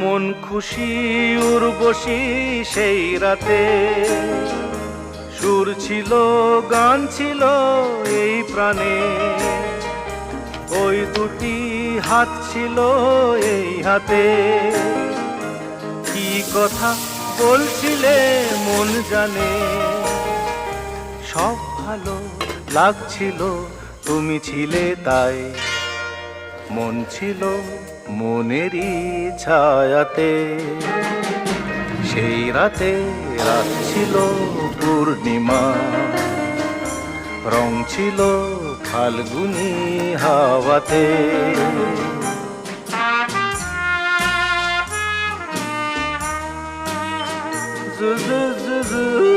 মন খুশি উর্বশী সেই রাতে, সুর ছিল গান ছিল এই প্রাণে, ওই দুটি হাত ছিল এই হাতে। কি কথা বলছিলে মন জানে, সব ভালো লাগছিল তুমি ছিলে তাই। মন ছিল মনেরই ছায়াতে, সেই রাতে রাত ছিল পূর্ণিমা, রং ছিল ফাল্গুনি হাওয়াতে। জু জু জু জু